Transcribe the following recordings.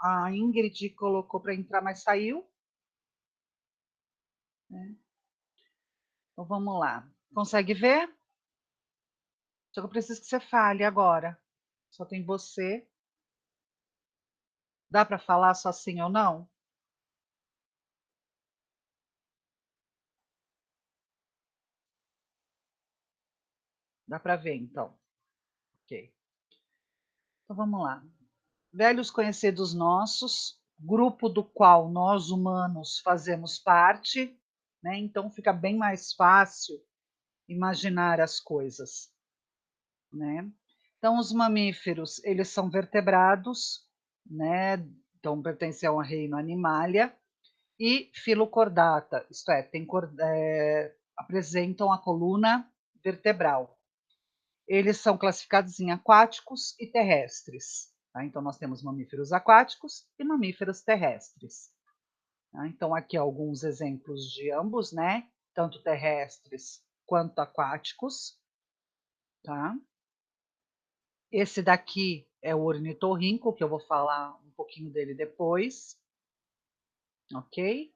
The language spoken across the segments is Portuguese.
A Ingrid colocou para entrar, mas saiu. Então, vamos lá. Consegue ver? Só que eu preciso que você fale agora. Só tem você. Dá para falar só sim ou não? Dá para ver, então. Ok. Então, vamos lá. Velhos conhecidos nossos, grupo do qual nós humanos fazemos parte, né? Então fica bem mais fácil imaginar as coisas, né? Então os mamíferos, eles são vertebrados, né? Então pertencem ao reino Animalia e filocordata, isto é, apresentam a coluna vertebral. Eles são classificados em aquáticos e terrestres. Tá? Então, nós temos mamíferos aquáticos e mamíferos terrestres. Tá? Então, aqui alguns exemplos de ambos, né? Tanto terrestres quanto aquáticos. Tá? Esse daqui é o ornitorrinco, que eu vou falar um pouquinho dele depois. Ok?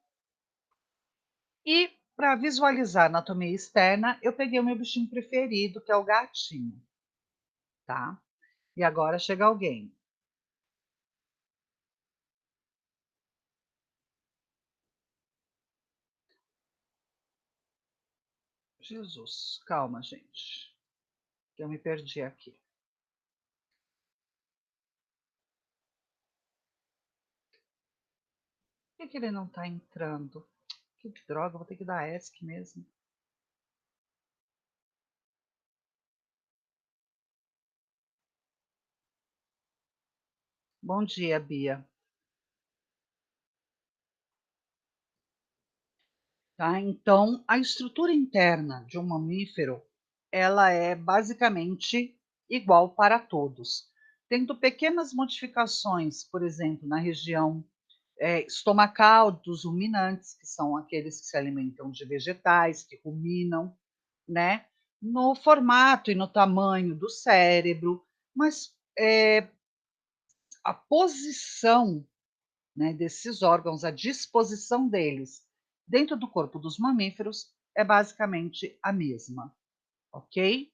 E para visualizar a anatomia externa, eu peguei o meu bichinho preferido, que é o gatinho. Tá? E agora chega alguém. Jesus, calma, gente. Eu me perdi aqui. Por que ele não está entrando? Que droga, vou ter que dar ESC mesmo. Bom dia, Bia. Tá? Então, a estrutura interna de um mamífero, ela é basicamente igual para todos, tendo pequenas modificações, por exemplo, na região estomacal dos ruminantes, que são aqueles que se alimentam de vegetais, que ruminam, né? No formato e no tamanho do cérebro, mas a posição, né, desses órgãos, a disposição deles dentro do corpo dos mamíferos é basicamente a mesma, ok?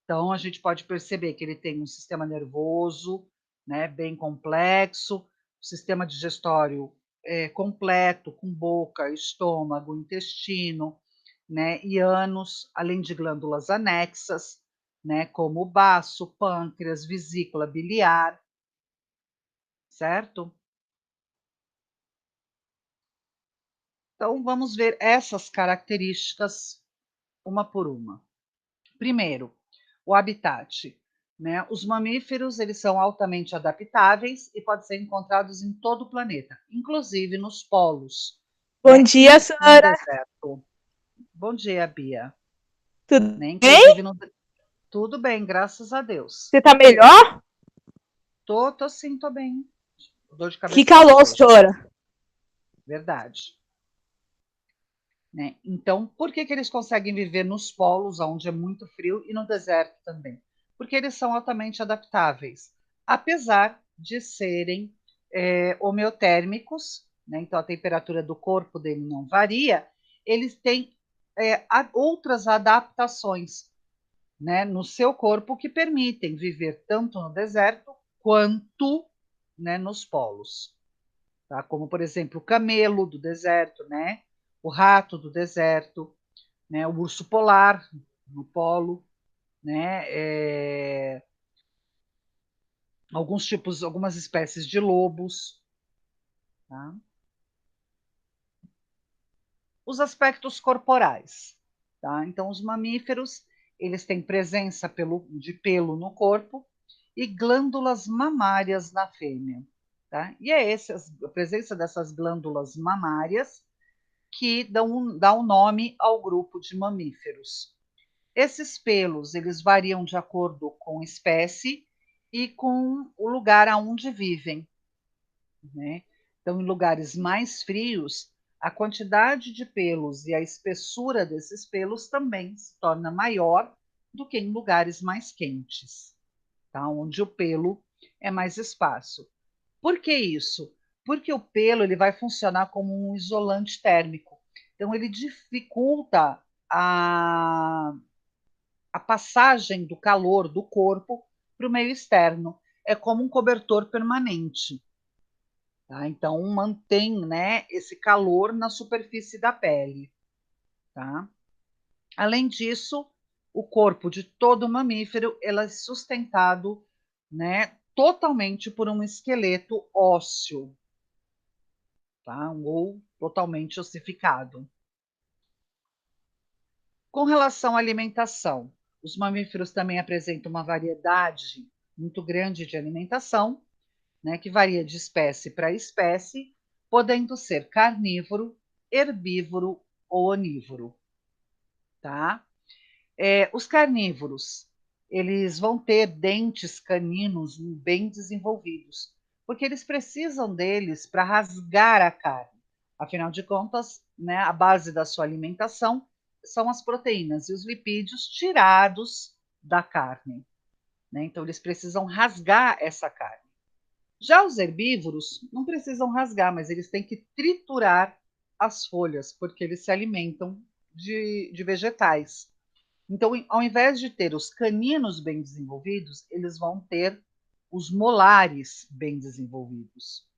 Então, a gente pode perceber que ele tem um sistema nervoso, né, bem complexo, sistema digestório completo, com boca, estômago, intestino, né, e ânus, além de glândulas anexas, né, como o baço, pâncreas, vesícula biliar, certo? Então, vamos ver essas características uma por uma. Primeiro, o habitat. Né? Os mamíferos eles são altamente adaptáveis e podem ser encontrados em todo o planeta, inclusive nos polos. Bom Né? dia, E no senhora. deserto. Bom dia, Bia. Tudo Né? bem? Inclusive, tudo bem, graças a Deus. Você tá melhor? Tô sim, tô bem. Dor de Que cabeça só calor, hoje. senhora. Verdade. Né? Então, por que eles conseguem viver nos polos, onde é muito frio, e no deserto também? Porque eles são altamente adaptáveis, apesar de serem homeotérmicos, né? Então a temperatura do corpo dele não varia, eles têm outras adaptações, né, no seu corpo que permitem viver tanto no deserto quanto, né, nos polos. Tá? Como, por exemplo, o camelo do deserto, né? O rato do deserto, né? O urso polar no polo, né? Algumas espécies de lobos. Tá? Os aspectos corporais. Tá? Então, os mamíferos eles têm presença de pelo no corpo e glândulas mamárias na fêmea. Tá? E é a presença dessas glândulas mamárias que dá um nome ao grupo de mamíferos. Esses pelos eles variam de acordo com espécie e com o lugar aonde vivem. Né? Então, em lugares mais frios, a quantidade de pelos e a espessura desses pelos também se torna maior do que em lugares mais quentes, tá? Onde o pelo é mais esparso. Por que isso? Porque o pelo ele vai funcionar como um isolante térmico. Então, ele dificulta a passagem do calor do corpo para o meio externo. É como um cobertor permanente. Tá? Então, mantém, né, esse calor na superfície da pele. Tá? Além disso, o corpo de todo mamífero ele é sustentado, né, totalmente por um esqueleto ósseo, tá? Ou totalmente ossificado. Com relação à alimentação, os mamíferos também apresentam uma variedade muito grande de alimentação, né, que varia de espécie para espécie, podendo ser carnívoro, herbívoro ou onívoro. Tá? Os carnívoros, eles vão ter dentes caninos bem desenvolvidos, porque eles precisam deles para rasgar a carne. Afinal de contas, né, a base da sua alimentação são as proteínas e os lipídios tirados da carne. Né? Então, eles precisam rasgar essa carne. Já os herbívoros não precisam rasgar, mas eles têm que triturar as folhas, porque eles se alimentam de vegetais. Então, ao invés de ter os caninos bem desenvolvidos, eles vão ter os molares bem desenvolvidos.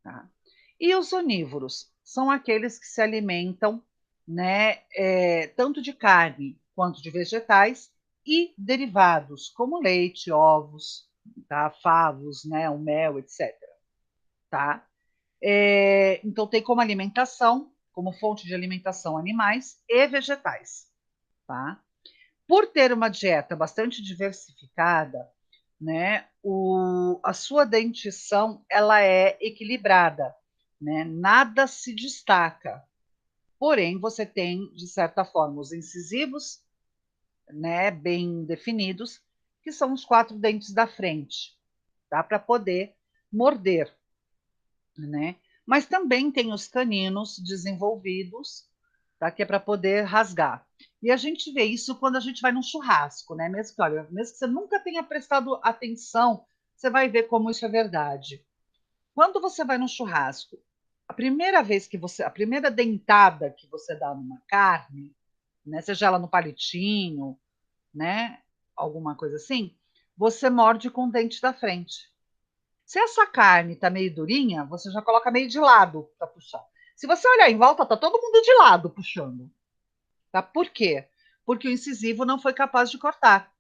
Tá? E os onívoros são aqueles que se alimentam, né, tanto de carne quanto de vegetais e derivados, como leite, ovos, tá? Favos, né, o mel, etc. Tá? Então, tem como alimentação, como fonte de alimentação, animais e vegetais. Tá? Por ter uma dieta bastante diversificada, né, a sua dentição ela é equilibrada, né? Nada se destaca. Porém, você tem, de certa forma, os incisivos, né, bem definidos, que são os 4 dentes da frente, tá? Para poder morder, né? Mas também tem os caninos desenvolvidos, tá? Que é para poder rasgar. E a gente vê isso quando a gente vai num churrasco, né? Mesmo que, olha, mesmo que você nunca tenha prestado atenção, você vai ver como isso é verdade. Quando você vai num churrasco, a primeira dentada que você dá numa carne, né? Seja ela no palitinho, né? Alguma coisa assim, você morde com o dente da frente. Se essa carne está meio durinha, você já coloca meio de lado para puxar. Se você olhar em volta, tá todo mundo de lado puxando. Tá? Por quê? Porque o incisivo não foi capaz de cortar.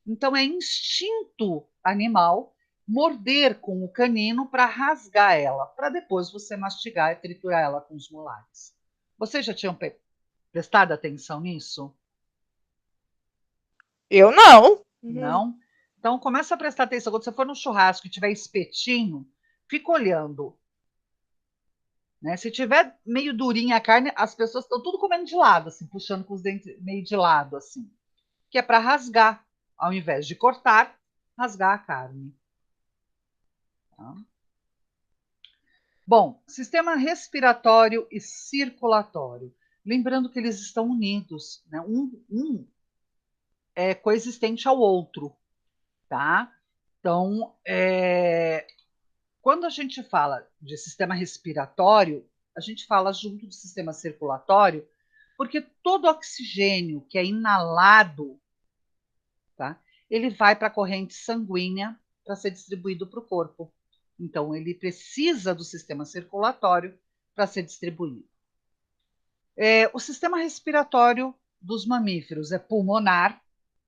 Então é instinto animal morder com o canino para rasgar ela, para depois você mastigar e triturar ela com os molares. Vocês já tinham prestado atenção nisso? Eu não. Uhum. Não? Então começa a prestar atenção. Quando você for no churrasco e tiver espetinho, fica olhando. Né? Se tiver meio durinha a carne, as pessoas estão tudo comendo de lado, assim, puxando com os dentes meio de lado, assim, que é para rasgar, ao invés de cortar, rasgar a carne. Tá? Bom, sistema respiratório e circulatório. Lembrando que eles estão unidos, né? Um é coexistente ao outro, tá? Então, quando a gente fala de sistema respiratório, a gente fala junto do sistema circulatório, porque todo oxigênio que é inalado, tá, ele vai para a corrente sanguínea para ser distribuído para o corpo. Então, ele precisa do sistema circulatório para ser distribuído. O sistema respiratório dos mamíferos é pulmonar,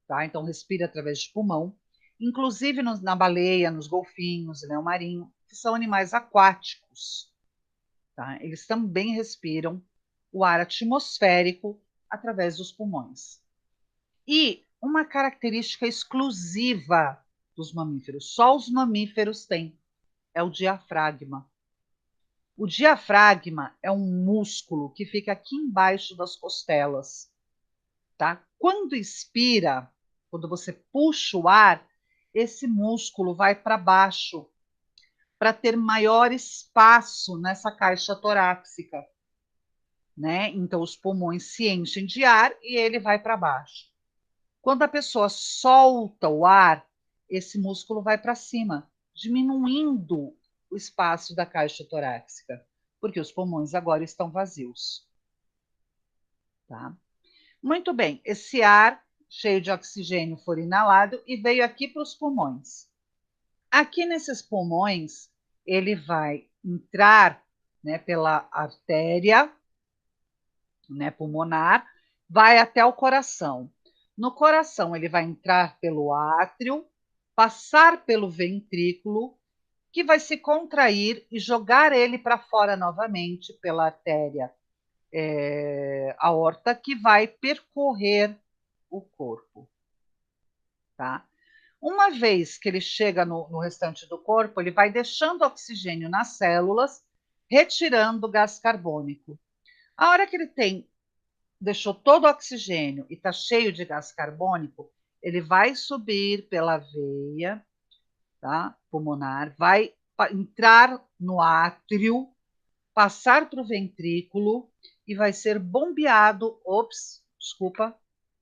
tá? Então respira através de pulmão, inclusive na baleia, nos golfinhos, leão marinho, que são animais aquáticos. Tá? Eles também respiram o ar atmosférico através dos pulmões. E uma característica exclusiva dos mamíferos, só os mamíferos têm, é o diafragma. O diafragma é um músculo que fica aqui embaixo das costelas. Tá? Quando expira, quando você puxa o ar, esse músculo vai para baixo para ter maior espaço nessa caixa torácica. Né? Então, os pulmões se enchem de ar e ele vai para baixo. Quando a pessoa solta o ar, esse músculo vai para cima, diminuindo o espaço da caixa torácica, porque os pulmões agora estão vazios. Tá? Muito bem, esse ar cheio de oxigênio foi inalado e veio aqui para os pulmões. Aqui nesses pulmões, ele vai entrar, né, pela artéria, né, pulmonar, vai até o coração. No coração, ele vai entrar pelo átrio, passar pelo ventrículo, que vai se contrair e jogar ele para fora novamente pela artéria aorta, que vai percorrer o corpo. Tá? Uma vez que ele chega no restante do corpo, ele vai deixando oxigênio nas células, retirando o gás carbônico. A hora que ele deixou todo o oxigênio e está cheio de gás carbônico, ele vai subir pela veia, tá, pulmonar, vai entrar no átrio, passar para o ventrículo e vai ser bombeado,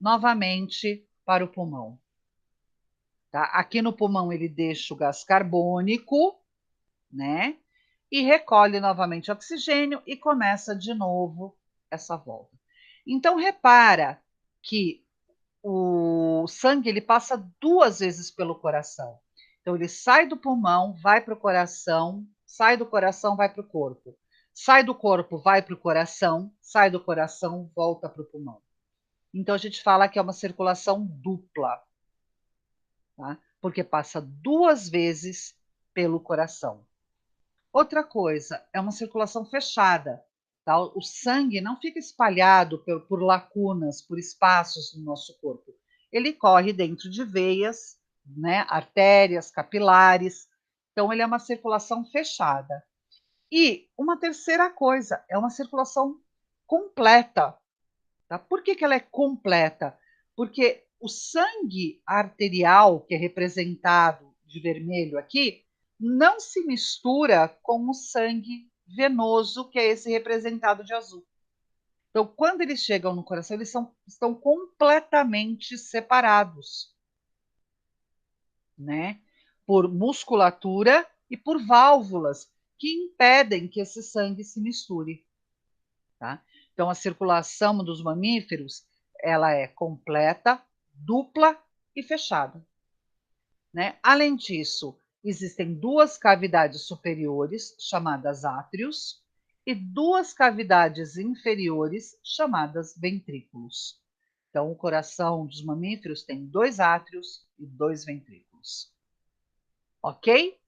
novamente para o pulmão. Tá? Aqui no pulmão ele deixa o gás carbônico, né? E recolhe novamente oxigênio e começa de novo essa volta. Então repara que o sangue ele passa 2 vezes pelo coração. Então ele sai do pulmão, vai para o coração, sai do coração, vai para o corpo. Sai do corpo, vai para o coração, sai do coração, volta para o pulmão. Então a gente fala que é uma circulação dupla, tá? Porque passa 2 vezes pelo coração. Outra coisa, é uma circulação fechada. Tá? O sangue não fica espalhado por lacunas, por espaços no nosso corpo. Ele corre dentro de veias, né, artérias, capilares. Então, ele é uma circulação fechada. E uma terceira coisa, é uma circulação completa. Tá? Por que ela é completa? Porque o sangue arterial, que é representado de vermelho aqui, não se mistura com o sangue venoso, que é esse representado de azul. Então, quando eles chegam no coração, eles estão completamente separados, né? Por musculatura e por válvulas que impedem que esse sangue se misture. Tá? Então, a circulação dos mamíferos ela é completa, dupla e fechada. Né? Além disso, existem 2 cavidades superiores, chamadas átrios, e 2 cavidades inferiores, chamadas ventrículos. Então, o coração dos mamíferos tem 2 átrios e 2 ventrículos. Ok?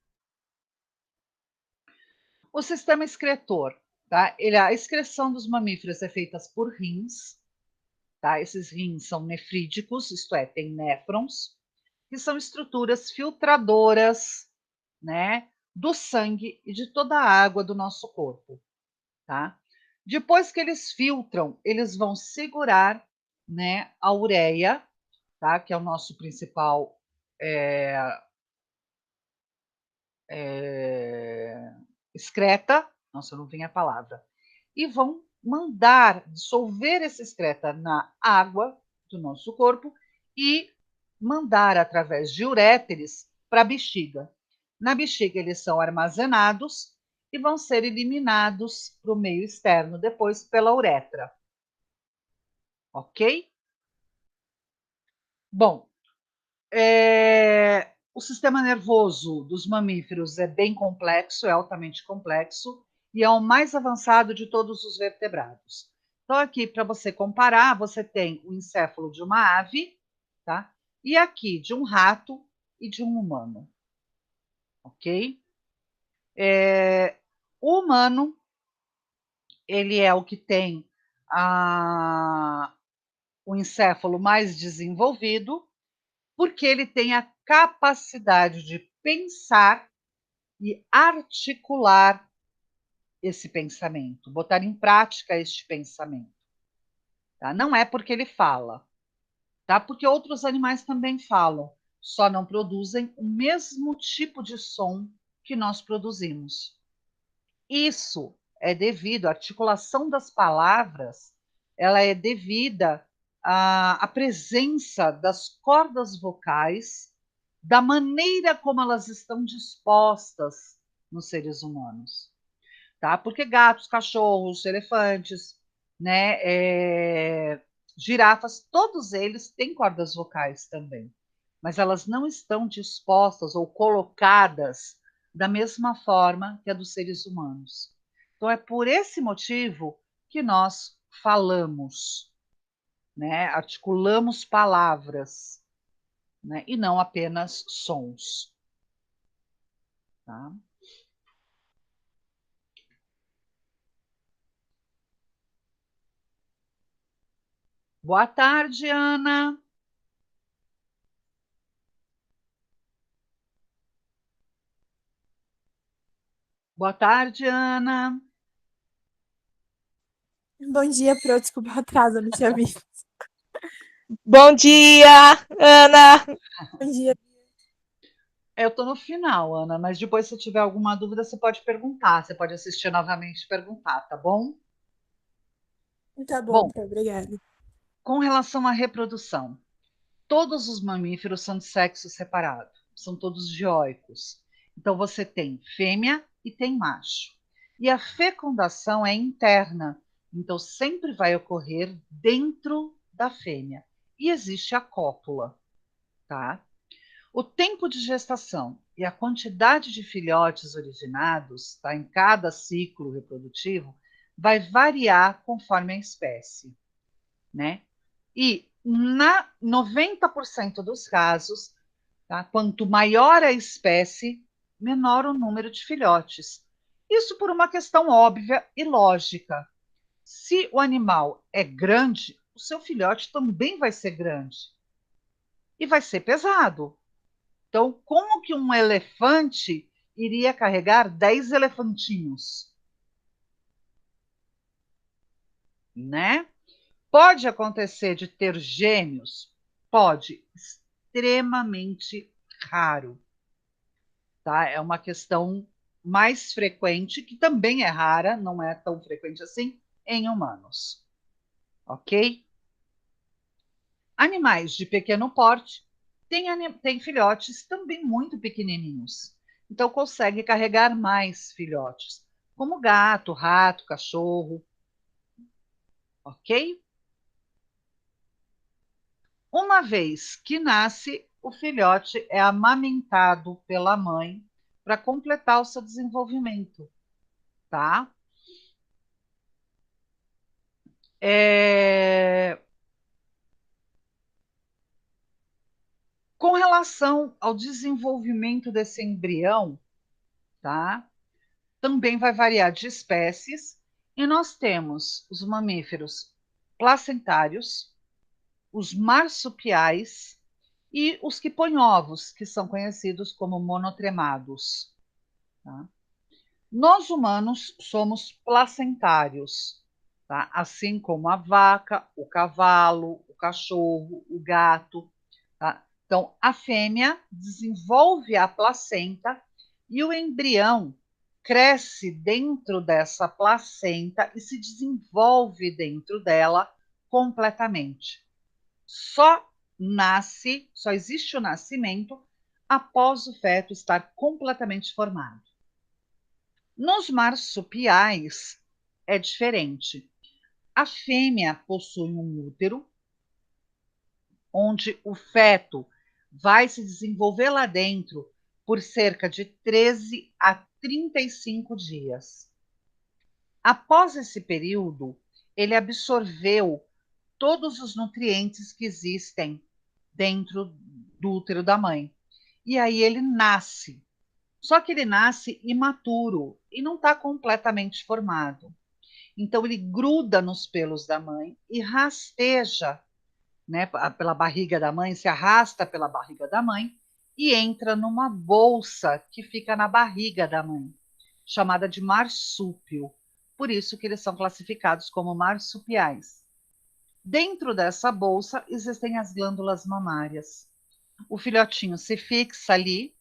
O sistema excretor. Tá? A excreção dos mamíferos é feita por rins. Tá? Esses rins são nefrídicos, isto é, tem néfrons, que são estruturas filtradoras, né, do sangue e de toda a água do nosso corpo. Tá? Depois que eles filtram, eles vão segurar, né, a ureia, tá, que é o nosso principal excreta, nossa, não vem a palavra, e vão mandar dissolver essa excreta na água do nosso corpo e mandar através de uréteres para a bexiga. Na bexiga eles são armazenados e vão ser eliminados para o meio externo depois pela uretra. Ok? Bom, o sistema nervoso dos mamíferos é bem complexo, é altamente complexo, e é o mais avançado de todos os vertebrados. Então, aqui, para você comparar, você tem o encéfalo de uma ave, tá? E aqui, de um rato e de um humano. Ok? O humano, ele é o que tem o encéfalo mais desenvolvido, porque ele tem a capacidade de pensar e articular esse pensamento, botar em prática este pensamento. Tá? Não é porque ele fala, tá? Porque outros animais também falam, só não produzem o mesmo tipo de som que nós produzimos. Isso é devido à articulação das palavras, ela é devida à presença das cordas vocais, da maneira como elas estão dispostas nos seres humanos, tá? Porque gatos, cachorros, elefantes, né, girafas, todos eles têm cordas vocais também, mas elas não estão dispostas ou colocadas da mesma forma que a dos seres humanos. Então é por esse motivo que nós falamos, né, articulamos palavras, né, e não apenas sons. Tá? Boa tarde, Ana. Boa tarde, Ana. Bom dia, Pro. Desculpa o atraso, não tinha visto. Bom dia, Ana. Bom dia. Eu estou no final, Ana, mas depois, se tiver alguma dúvida, você pode perguntar. Você pode assistir novamente e perguntar, tá bom? Tá bom, Bom, Pro. Obrigada. com relação à reprodução, todos os mamíferos são de sexo separado, são todos dioicos. Então, você tem fêmea e tem macho. E a fecundação é interna, então sempre vai ocorrer dentro da fêmea. E existe a cópula, tá? O tempo de gestação e a quantidade de filhotes originados, tá, em cada ciclo reprodutivo vai variar conforme a espécie, né? E na 90% dos casos, tá, quanto maior a espécie, menor o número de filhotes. Isso por uma questão óbvia e lógica. Se o animal é grande, o seu filhote também vai ser grande e vai ser pesado. Então, como que um elefante iria carregar 10 elefantinhos? Né? Pode acontecer de ter gêmeos? Pode, extremamente raro. Tá? É uma questão mais frequente, que também é rara, não é tão frequente assim, em humanos. Ok? Animais de pequeno porte têm filhotes também muito pequenininhos. Então, consegue carregar mais filhotes, como gato, rato, cachorro. Ok? Uma vez que nasce, o filhote é amamentado pela mãe para completar o seu desenvolvimento, tá? Com relação ao desenvolvimento desse embrião, tá? Também vai variar de espécies, e nós temos os mamíferos placentários, os marsupiais e os que põem ovos, que são conhecidos como monotremados. Tá? Nós humanos somos placentários, tá? Assim como a vaca, o cavalo, o cachorro, o gato. Tá? Então, a fêmea desenvolve a placenta e o embrião cresce dentro dessa placenta e se desenvolve dentro dela completamente. Só existe o nascimento após o feto estar completamente formado. Nos marsupiais é diferente. A fêmea possui um útero, onde o feto vai se desenvolver lá dentro por cerca de 13 a 35 dias. Após esse período, ele absorveu todos os nutrientes que existem dentro do útero da mãe. E aí ele nasce. Só que ele nasce imaturo e não está completamente formado. Então ele gruda nos pelos da mãe e rasteja, né, pela barriga da mãe, se arrasta pela barriga da mãe e entra numa bolsa que fica na barriga da mãe, chamada de marsúpio. Por isso que eles são classificados como marsupiais. Dentro dessa bolsa existem as glândulas mamárias. O filhotinho se fixa ali,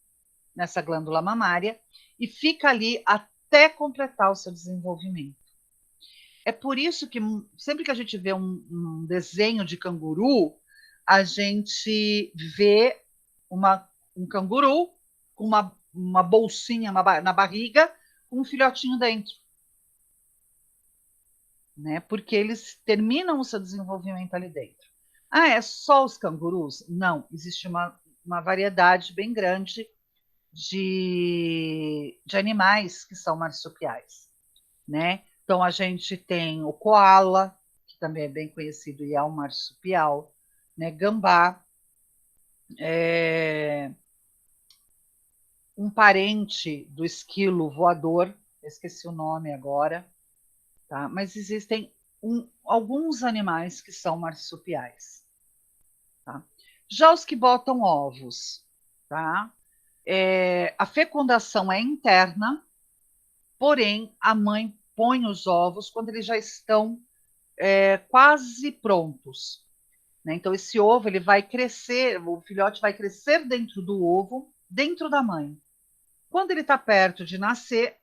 nessa glândula mamária, e fica ali até completar o seu desenvolvimento. É por isso que sempre que a gente vê um desenho de canguru, a gente vê um canguru com uma bolsinha na barriga com um filhotinho dentro. Né? Porque eles terminam o seu desenvolvimento ali dentro. Ah, é só os cangurus? Não, existe uma variedade bem grande de animais que são marsupiais. Né? Então, a gente tem o koala, que também é bem conhecido e é um marsupial, né? Gambá, um parente do esquilo voador, esqueci o nome agora, tá? Mas existem alguns animais que são marsupiais. Tá? Já os que botam ovos, tá? A fecundação é interna, porém a mãe põe os ovos quando eles já estão quase prontos. Né? Então esse ovo ele vai crescer, o filhote vai crescer dentro do ovo, dentro da mãe. Quando ele está perto de nascer,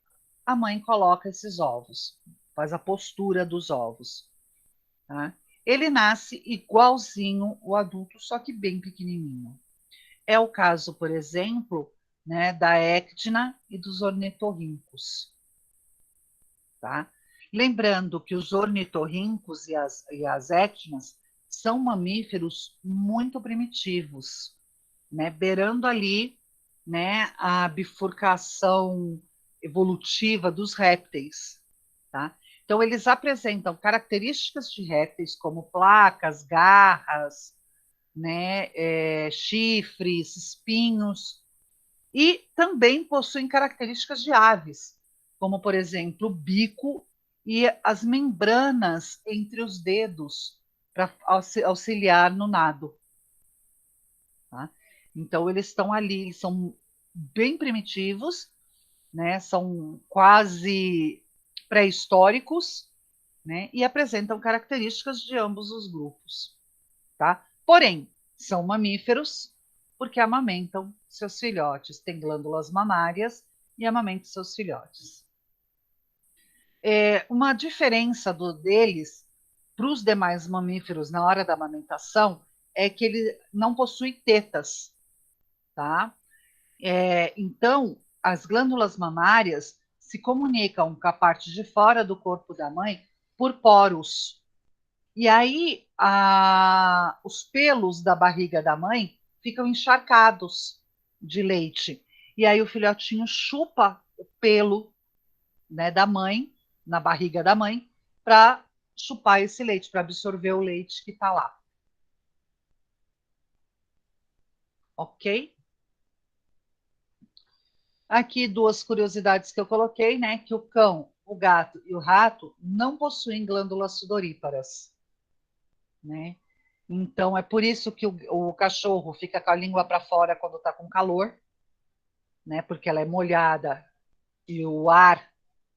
a mãe coloca esses ovos, faz a postura dos ovos. Tá? Ele nasce igualzinho o adulto, só que bem pequenininho. É o caso, por exemplo, né, da ecdna e dos ornitorrincos. Tá? Lembrando que os ornitorrincos e as ecdnas são mamíferos muito primitivos, né, beirando ali, né, a bifurcação evolutiva dos répteis. Tá? Então, eles apresentam características de répteis, como placas, garras, né, chifres, espinhos, e também possuem características de aves, como, por exemplo, o bico e as membranas entre os dedos para auxiliar no nado. Tá? Então, eles estão ali, eles são bem primitivos, né, são quase pré-históricos, né, e apresentam características de ambos os grupos. Tá? Porém, são mamíferos porque amamentam seus filhotes, têm glândulas mamárias e amamentam seus filhotes. Uma diferença deles para os demais mamíferos na hora da amamentação é que ele não possui tetas. Tá? Então, as glândulas mamárias se comunicam com a parte de fora do corpo da mãe por poros. E aí, os pelos da barriga da mãe ficam encharcados de leite. E aí o filhotinho chupa o pelo, né, da mãe, na barriga da mãe, para chupar esse leite, para absorver o leite que está lá. Ok? Aqui duas curiosidades que eu coloquei, né? Que o cão, o gato e o rato não possuem glândulas sudoríparas, né? Então é por isso que o cachorro fica com a língua para fora quando está com calor, né? Porque ela é molhada e o ar,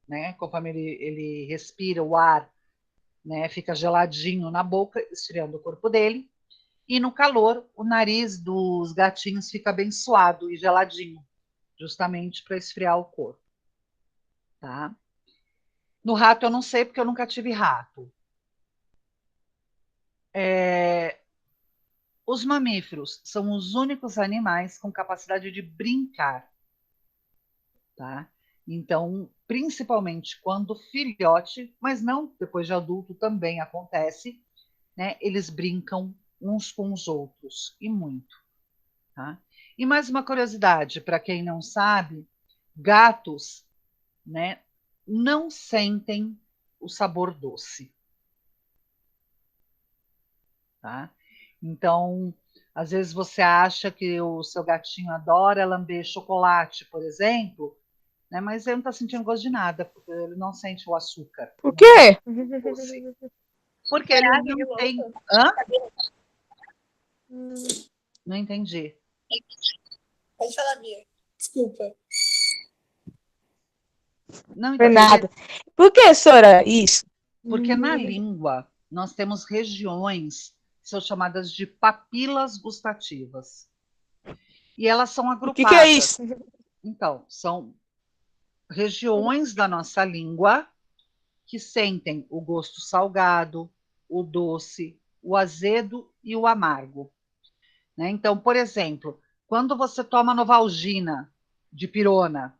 né? Conforme ele respira o ar, né? Fica geladinho na boca, esfriando o corpo dele. E no calor, o nariz dos gatinhos fica bem suado e geladinho, justamente para esfriar o corpo. Tá? No rato eu não sei porque eu nunca tive rato. Os mamíferos são os únicos animais com capacidade de brincar. Tá? Então, principalmente quando filhote, mas não depois de adulto também acontece, né? Eles brincam uns com os outros, e muito. Tá? E mais uma curiosidade, para quem não sabe, gatos, né, não sentem o sabor doce. Tá? Então, às vezes você acha que o seu gatinho adora lamber chocolate, por exemplo, né? Mas ele não está sentindo gosto de nada, porque ele não sente o açúcar. Por quê? Doce. Porque ele não tem. Hã? Não entendi. Pode falar, Bia. Desculpa. Não, Foi então, nada. Por que, Sora, isso? porque na língua nós temos regiões que são chamadas de papilas gustativas. E elas são O que é agrupadas. isso? Então, são regiões da nossa língua que sentem o gosto salgado, o doce, o azedo e o amargo. Né? Então, por exemplo, quando você toma Novalgina, dipirona.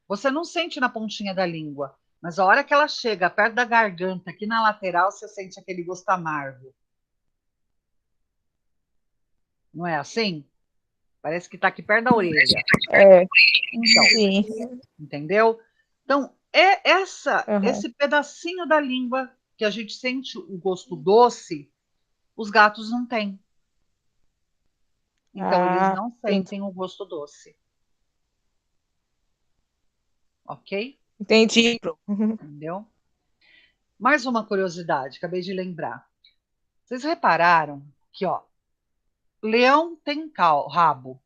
Você não sente na pontinha da língua, mas a hora que ela chega perto da garganta, aqui na lateral, você sente aquele gosto amargo. Não é assim? Parece que está aqui perto da orelha. É, Então, sim. entendeu? Então, esse pedacinho da língua que a gente sente o gosto doce, os gatos não têm. Então, eles não sentem o gosto doce. Ok? Entendi. Entendeu? Mais uma curiosidade, acabei de lembrar. Vocês repararam que, ó, leão tem rabo,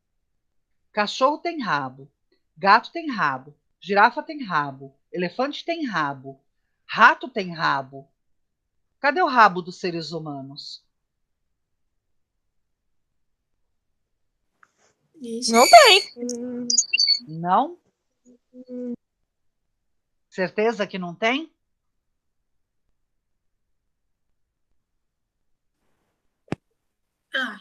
cachorro tem rabo, gato tem rabo, girafa tem rabo, elefante tem rabo, rato tem rabo. Cadê o rabo dos seres humanos? Ixi. Não tem. Não? Certeza que não tem? Ah,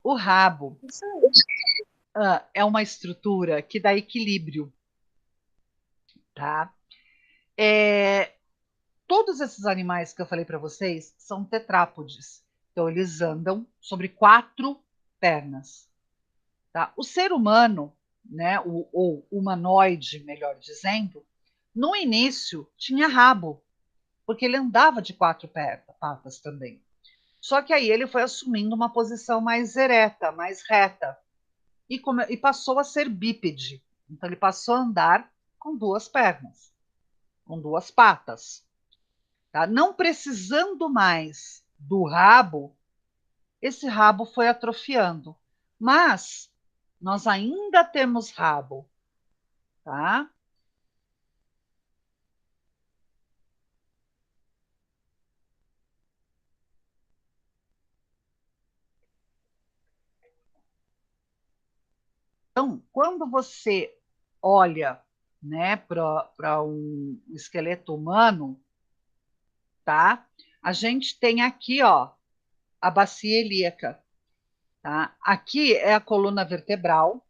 O rabo isso aí. é uma estrutura que dá equilíbrio, tá? Todos esses animais que eu falei para vocês são tetrápodes. Então, eles andam sobre 4 pernas. Tá? O ser humano, né, ou humanoide, melhor dizendo, no início tinha rabo, porque ele andava de 4 patas também. Só que aí ele foi assumindo uma posição mais ereta, mais reta, e passou a ser bípede. Então, ele passou a andar com 2 pernas, com 2 patas. Tá? Não precisando mais do rabo, esse rabo foi atrofiando. Mas nós ainda temos rabo, tá? Então, quando você olha, né, para um esqueleto humano, tá? A gente tem aqui, ó, a bacia ilíaca, tá? Aqui é a coluna vertebral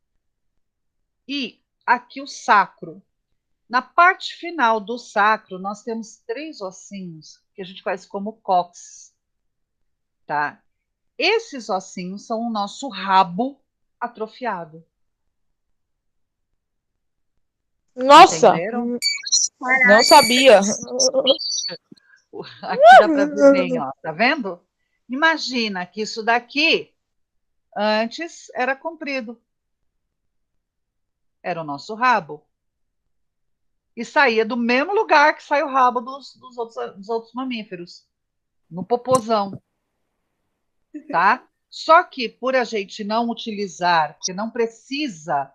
e aqui o sacro. Na parte final do sacro, nós temos 3 ossinhos que a gente faz como cóccix, tá? Esses ossinhos são o nosso rabo atrofiado. Nossa, Entenderam? não sabia. Aqui dá para ver bem, ó. Tá vendo? Imagina que isso daqui antes era comprido. Era o nosso rabo. E saía do mesmo lugar que sai o rabo dos outros mamíferos, no popozão, tá? Só que por a gente não utilizar, porque não precisa,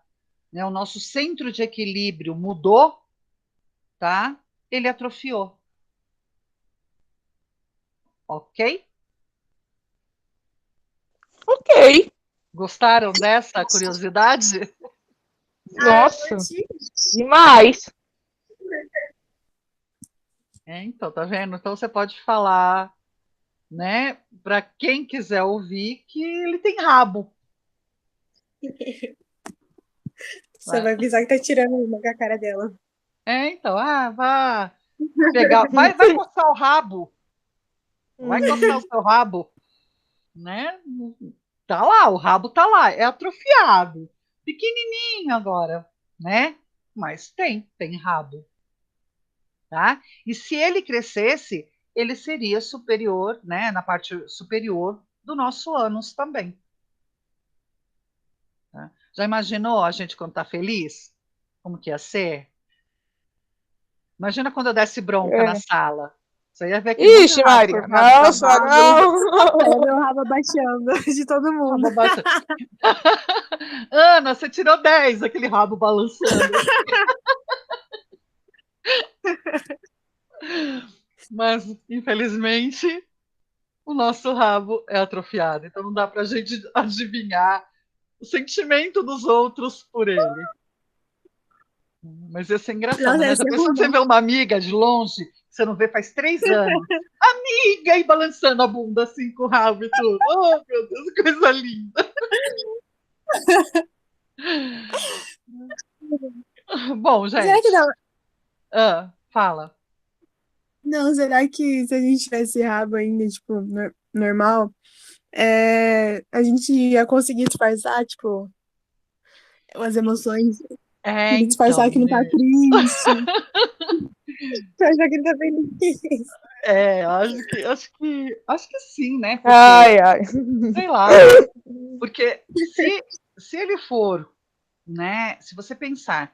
né, o nosso centro de equilíbrio mudou, tá? Ele atrofiou. Ok? Ok. Gostaram dessa curiosidade? Nossa, curti. demais. Então, tá vendo? Então você pode falar, né, para quem quiser ouvir que ele tem rabo. Você vai avisar que tá tirando uma com a cara dela. Então, vá pegar, vai coçar o rabo, vai coçar o seu rabo, né? Tá lá, o rabo tá lá, é atrofiado, pequenininho agora, né? Mas tem rabo, tá? E se ele crescesse, ele seria superior, né, na parte superior do nosso ânus também. Tá? Já imaginou a gente quando tá feliz? Como que ia ser? Imagina quando eu desse bronca na É. sala. Você ia ver aquele monte de Ixi, rabo Maria, formado para nossa, baixo. não. É meu rabo abaixando de todo mundo. Rabo baixo. Ana, você tirou 10, aquele rabo balançando. Mas, infelizmente, o nosso rabo é atrofiado. Então não dá para a gente adivinhar o sentimento dos outros por ele. Mas ia ser engraçado, Nossa, né? deve Já ser pensou ruim, você né? ver uma amiga de longe, que você não vê faz 3 anos? Amiga! E balançando a bunda assim com o rabo e tudo. Oh, meu Deus, que coisa linda! Bom, Será que gente. dá? Fala. Não, será que se a gente tivesse rabo ainda, tipo, normal, a gente ia conseguir disfarçar, tipo, as emoções? Disfarçar que não tá Né? triste, disfarçar que não tá feliz. Acho que sim, né? Porque, Ai, ai. sei lá, porque se ele for, né? Se você pensar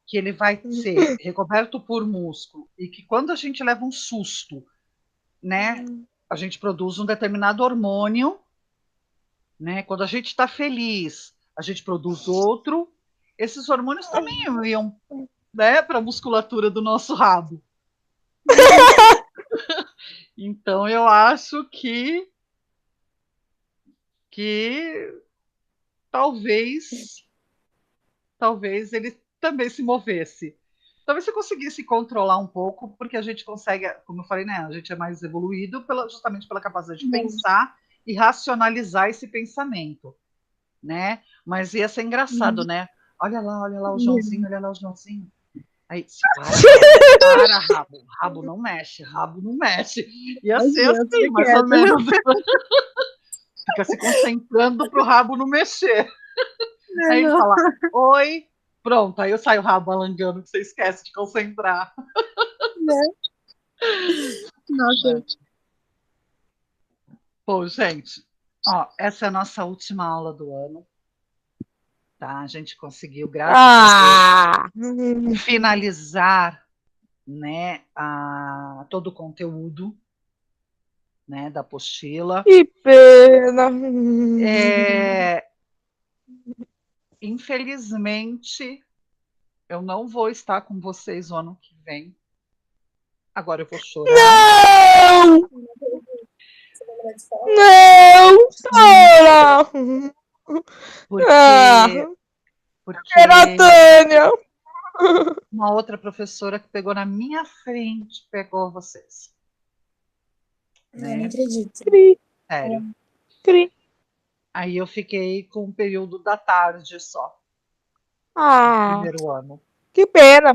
que ele vai ser recoberto por músculo e que quando a gente leva um susto, né? A gente produz um determinado hormônio, né? Quando a gente está feliz, a gente produz outro. Esses hormônios também iam, né, para a musculatura do nosso rabo. Então eu acho que talvez ele também se movesse. Talvez você conseguisse controlar um pouco, porque a gente consegue, como eu falei, né? A gente é mais evoluído justamente pela capacidade de pensar e racionalizar esse pensamento, né? Mas ia ser engraçado, né? Olha lá o Joãozinho, olha lá o Joãozinho. Aí, para, rabo não mexe, rabo não mexe. Ia ser Imagina, assim, fica mais ou quieta. menos. Fica se concentrando pro rabo não mexer. Aí ele Não, fala, oi, pronto, aí eu saio o rabo alangando, que você esquece de concentrar. né? Nossa, Pô, gente, ó, essa é a nossa última aula do ano, tá? A gente conseguiu, graças a Deus, Ah! finalizar, né, todo o conteúdo, né, da apostila. Que pena. Infelizmente, eu não vou estar com vocês o ano que vem. Agora eu vou chorar, Não! você vai morar de fora? Não! Sora! Ah! porque Era a porque Tânia! uma outra professora que pegou na minha frente pegou vocês, Não, não né? acredito. Cri, Sério. cri. Aí eu fiquei com o período da tarde só, no Ah, primeiro ano. que pena.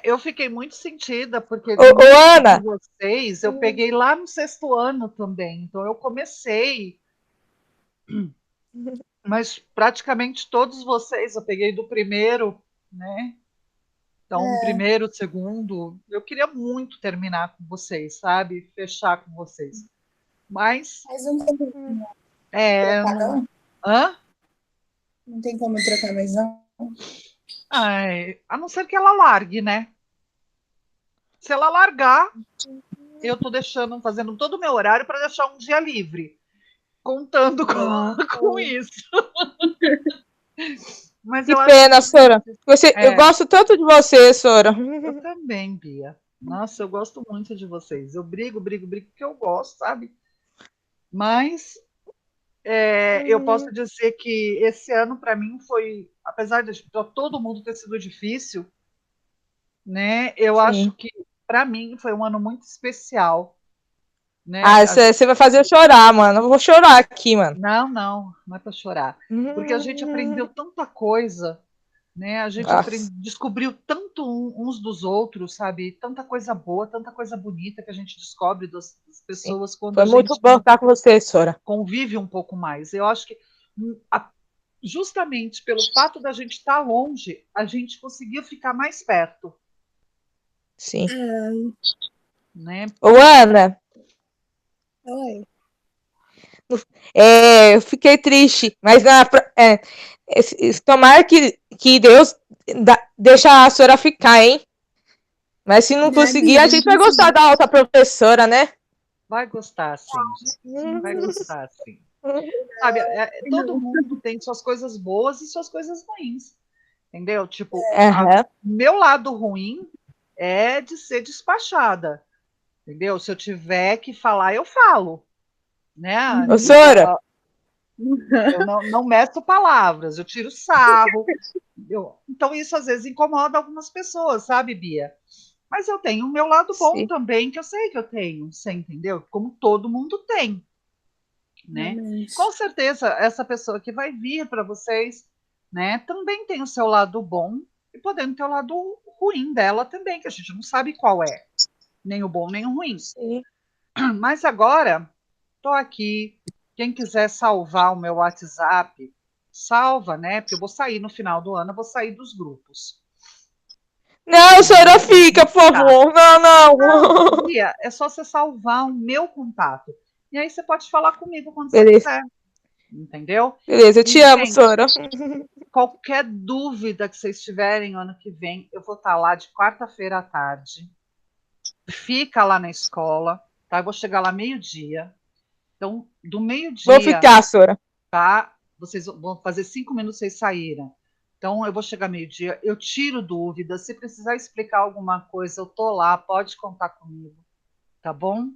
Eu fiquei muito sentida, porque Ô, muitos de Ana, vocês eu peguei lá no sexto ano também. Então eu comecei, mas praticamente todos vocês eu peguei do primeiro, né? Então, primeiro, segundo, eu queria muito terminar com vocês, sabe? Fechar com vocês. Mas, Mas não tem como trocar, não. não? Hã? Não tem como trocar mais, não? Ai, a não ser que ela largue, né? Se ela largar, eu tô fazendo todo o meu horário para deixar um dia livre, contando com, ah, com isso. Mas que eu acho pena, Sora. que. Eu É, gosto tanto de você, Sora. eu também, Bia. Nossa, eu gosto muito de vocês. Eu brigo, brigo, brigo, porque eu gosto, sabe? Mas eu posso dizer que esse ano, para mim, foi, apesar de pra todo mundo ter sido difícil, né? Eu acho Sim. que, para mim, foi um ano muito especial, né? Ah, você vai fazer eu chorar, mano. Eu vou chorar aqui, mano. Não, não é para chorar, porque a gente aprendeu tanta coisa, né? A gente Nossa, descobriu tanto uns dos outros, sabe? Tanta coisa boa, tanta coisa bonita que a gente descobre das sim. pessoas quando Foi a muito gente bom estar com você, Sora. convive um pouco mais. Eu acho que justamente pelo fato da gente estar longe, a gente conseguiu ficar mais perto, Sim. né? Ô, Ana, Oi. eu fiquei triste, mas tomara que Deus deixa a senhora ficar, hein? Mas se não Né, conseguir, Bia? a Não gente vai gostar precisa. da outra professora, né? Vai gostar sim, gente. Vai gostar sim. Sabe, todo mundo tem suas coisas boas e suas coisas ruins, entendeu? Tipo, Aham. meu lado ruim é de ser despachada, entendeu? Se eu tiver que falar, eu falo, né? Ô, senhora, Eu não meço palavras, eu tiro sarro. Então, isso às vezes incomoda algumas pessoas, sabe, Bia? Mas eu tenho o meu lado bom sim, também, que eu sei que eu tenho, você entendeu? Como todo mundo tem, né? Realmente. Com certeza, essa pessoa que vai vir para vocês, né, também tem o seu lado bom e podendo ter o lado ruim dela também, que a gente não sabe qual é, nem o bom nem o ruim. Sim. Mas agora, estou aqui. Quem quiser salvar o meu WhatsApp, salva, né? Porque eu vou sair no final do ano, eu vou sair dos grupos. Não, senhora, fica, por Tá. favor. Não, não. Não, Bia, é só você salvar o meu contato. E aí você pode falar comigo quando você Beleza, quiser. Entendeu? beleza. Eu E, te amo, gente, senhora. qualquer dúvida que vocês tiverem ano que vem, eu vou estar lá de quarta-feira à tarde. Fica lá na escola, tá? Eu vou chegar lá meio-dia. Então, do Vou meio-dia, ficar, senhora. tá? Vocês vão fazer 5 minutos vocês saíram. Então, eu vou chegar meio-dia, eu tiro dúvidas. Se precisar explicar alguma coisa, eu tô lá, pode contar comigo, tá bom? Tá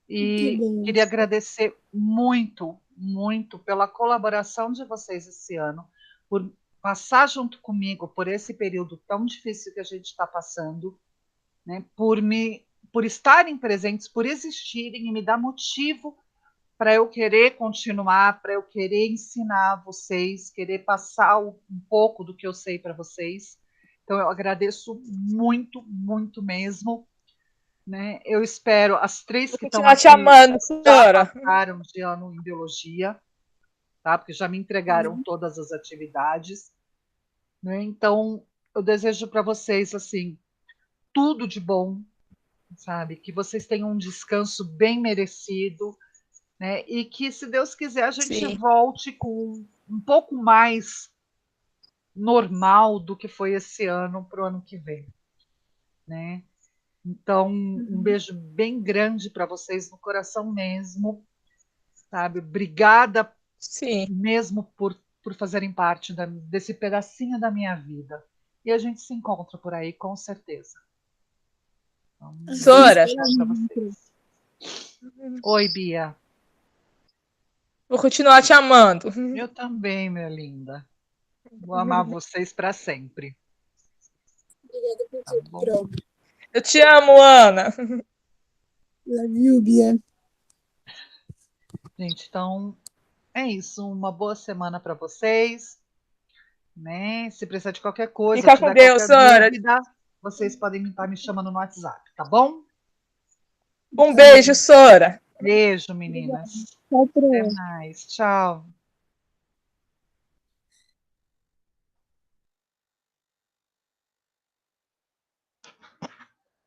E bom. queria agradecer muito, muito pela colaboração de vocês esse ano, por passar junto comigo por esse período tão difícil que a gente está passando, né? Por estarem presentes, por existirem e me dar motivo para eu querer continuar, para eu querer ensinar vocês, querer passar um pouco do que eu sei para vocês. Então eu agradeço muito, muito mesmo, né? Eu espero as três Vou que estão continuar te aqui amando, já senhora. passaram de ano em biologia, tá? Porque já me entregaram todas as atividades, né? Então eu desejo para vocês assim tudo de bom, sabe? Que vocês tenham um descanso bem merecido, né? E que, se Deus quiser, a gente Sim. volte com um pouco mais normal do que foi esse ano para o ano que vem, né? Então, um beijo bem grande para vocês no coração mesmo, sabe? Obrigada Sim. mesmo por fazerem parte desse pedacinho da minha vida. E a gente se encontra por aí, com certeza. Então, um beijo Senhora. para vocês. Oi, Bia. Vou continuar te amando. Eu também, minha linda. Vou amar vocês para sempre. Obrigada por Tá tudo, bom? Pro. Eu te amo, Ana. Love you, Bia. Gente, então é isso. Uma boa semana para vocês, né? Se precisar de qualquer coisa, Fica com tiver Deus, qualquer senhora. dúvida, vocês podem estar me chamando no WhatsApp, tá bom? Um Tá beijo, bom. senhora. Beijo, meninas. Tchau, Até Pro. mais. Tchau.